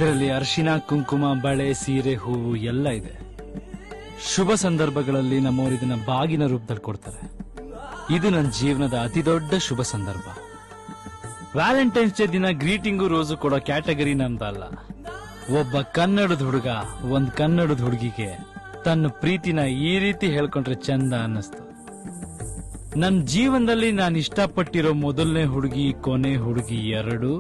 ಇದರಲ್ಲಿ ಅರಿಶಿನ, ಕುಂಕುಮ, ಬಳೆ, ಸೀರೆ, ಹೂವು ಎಲ್ಲ ಇದೆ. ಶುಭ ಸಂದರ್ಭಗಳಲ್ಲಿ ನಮ್ಮವರು ಇದನ್ನ ಬಾಗಿನ ರೂಪದಲ್ಲಿ ಕೊಡ್ತಾರೆ. ಇದು ನನ್ನ ಜೀವನದ ಅತಿ ದೊಡ್ಡ ಶುಭ ಸಂದರ್ಭ. ವ್ಯಾಲೆಂಟೈನ್ಸ್ ಡೇ ದಿನ ಗ್ರೀಟಿಂಗು ರೋಸು ಕೊಡೋ ಕ್ಯಾಟಗರಿ ನಮ್ದಲ್ಲ. ಒಬ್ಬ ಕನ್ನಡದ ಹುಡುಗ ಒಂದ್ ಕನ್ನಡದ ಹುಡುಗಿಗೆ ತನ್ನ ಪ್ರೀತಿನ ಈ ರೀತಿ ಹೇಳ್ಕೊಂಡ್ರೆ ಚಂದ ಅನ್ನಿಸ್ತು. ನನ್ನ ಜೀವನದಲ್ಲಿ ನಾನು ಇಷ್ಟಪಟ್ಟಿರೋ ಮೊದಲನೇ ಹುಡುಗಿ, ಕೊನೆ ಹುಡುಗಿ ಎರಡು.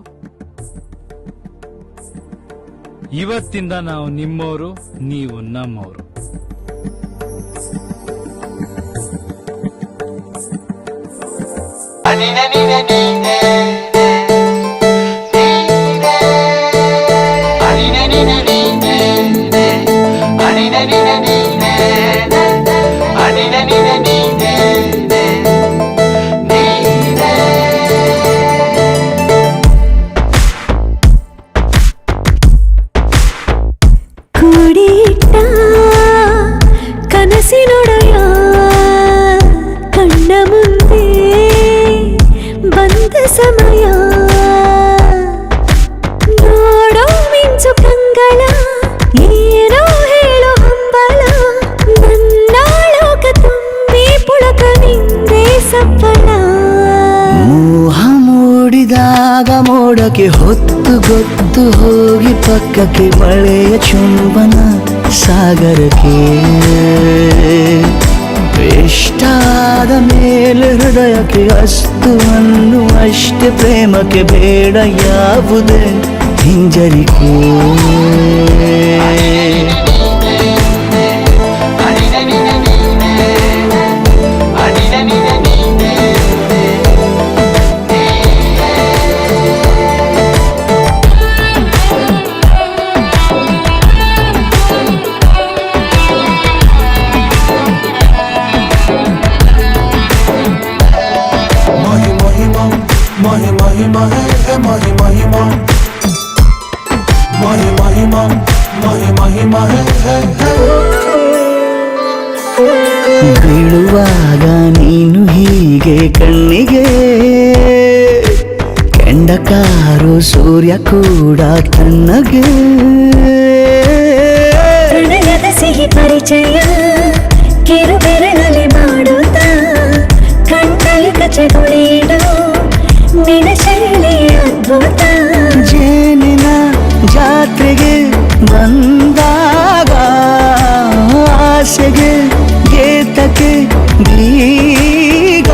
ಇವತ್ತಿಂದ ನಾವು ನಿಮ್ಮವರು, ನೀವು ನಮ್ಮವರು. ಕೂಡಿಟ್ಟ ಕನಸಿನೊಡೆಯ ಕಣ್ಣ ಮುಂದೆ ಬಂದ ಸಮಯ, ನೋಡೋ ಮಿಂಚು ಕಂಗಳ, ಏನೋ ಹೇಳೋ ಹಂಬಲ, ನನ್ನ ಲೋಕ ತುಂಬಿ ಪುಳಕ ನಿಂದೆ ಸಫಲ. ಮೋಹ ಮೂಡಿದಾಗ ಮೋಡಕ್ಕೆ ಹೊತ್ತು ಗೊತ್ತು ಹೋಗಿ ಪಕ್ಕಕ್ಕೆ ಮಳೆಯ ಚುಂಬನ ಸಾಗರಕ್ಕೆ. ಇಷ್ಟಾದ ಮೇಲೆ ಹೃದಯಕ್ಕೆ ಅಸ್ತು ಅನ್ನುವಷ್ಟೇ ಪ್ರೇಮಕ್ಕೆ ಬೇಡ ಯಾವುದೇ ಹಿಂಜರಿಕೆ. ಬೀಳುವಾಗ ನೀನು ಹೀಗೆ ಕಣ್ಣಿಗೆ, ಕೆಂಡಕಾರು ಸೂರ್ಯ ಕೂಡ ತಣ್ಣಗೆ. ಪ್ರಣಯದ ಸಿಹಿ ಪರಿಚಯ ಕಿರು ಬೆರಳಲ್ಲಿ ಮಾಡುತ್ತ, ಕಣ್ಣಲ್ಲಿ ಕಚಗುಳಿಡು ನಿನ ಶೈಲಿ ಅದ್ಭುತ. ಜೇನಿನ ಜಾತ್ರೆಗೆ ಬಂದಾಗ ಆಸೆಗೆ ಗೇತಕ್ಕೆ ಬೀಗ.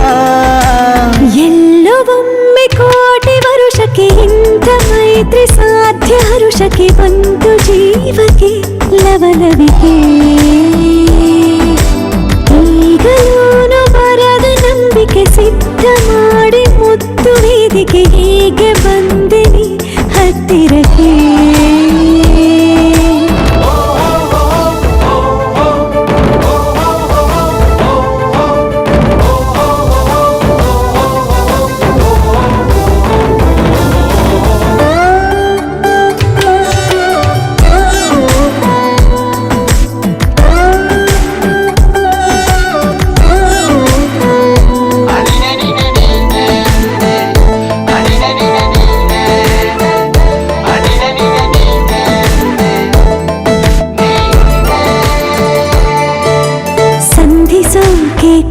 ಎಲ್ಲವೊಮ್ಮೆ ಕೋಟಿ ವರುಷಕ್ಕೆ ಇಂಥ ಮೈತ್ರಿ ಸಾಧ್ಯ, ಹರುಷಕ್ಕೆ ಬಂತು ಜೀವಕ್ಕೆ ಲವಲವಿಕೆ. ಈಗಲೂನು ಬರದ ನಂಬಿಕೆ ಸಿದ್ಧ ಮಾಡಿ ಮುತ್ತು ವೇದಿಕೆ, ಹೀಗೆ ಬಂದಿನಿ ಹತ್ತಿರಕ್ಕೆ.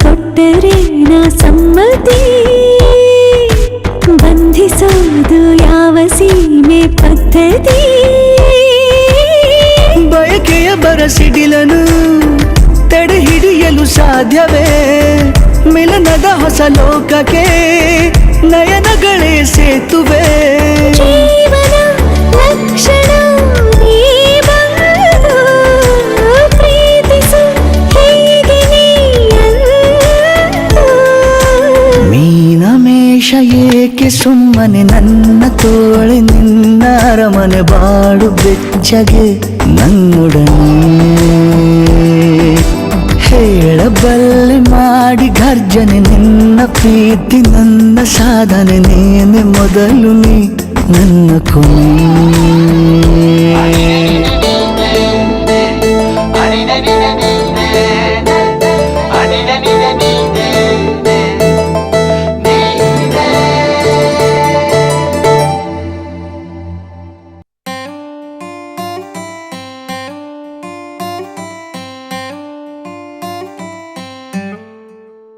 ಕೊಟ್ಟರೆ ನಾ ಸಮ್ಮತಿ, ಬಂಧಿಸೋದು ಯಾವ ಸೀಮೆ ಪದ್ಧತಿ. ಬಯಕೆಯ ಬರಸಿಡಿಲನು ತಡೆ ಹಿಡಿಯಲು ಸಾಧ್ಯವೇ, ಮಿಲನದ ಹೊಸ ಲೋಕಕ್ಕೆ ನಯನಗಳೇ ಸೇತುವೆ. ಜೀವನ ಲಕ್ಷಣ ನೀ ಬಂದು ಪ್ರೀತಿಸು ಹೀಗೆ ನೀಯಂದು. ಮೀನಮೇಷ ಏಕೆ ಸುಮ್ಮನೆ ನನ್ನ ತೋಳೆ ನಿನ್ನ ಅರಮನೆ ಬಾಡು ಬೆಚ್ಚಗೆ ನನ್ನೊಡನೆ. ಹೇಳಬಲ್ಲೆ ಮಾಡಿ ಗರ್ಜನೆ ನಿನ್ನ ಪ್ರೀತಿ ನನ್ನ ಸಾಧನೆ, ನೀನೆ ಮೊದಲು ನೀ ನನ್ನ ಕೊನೆ.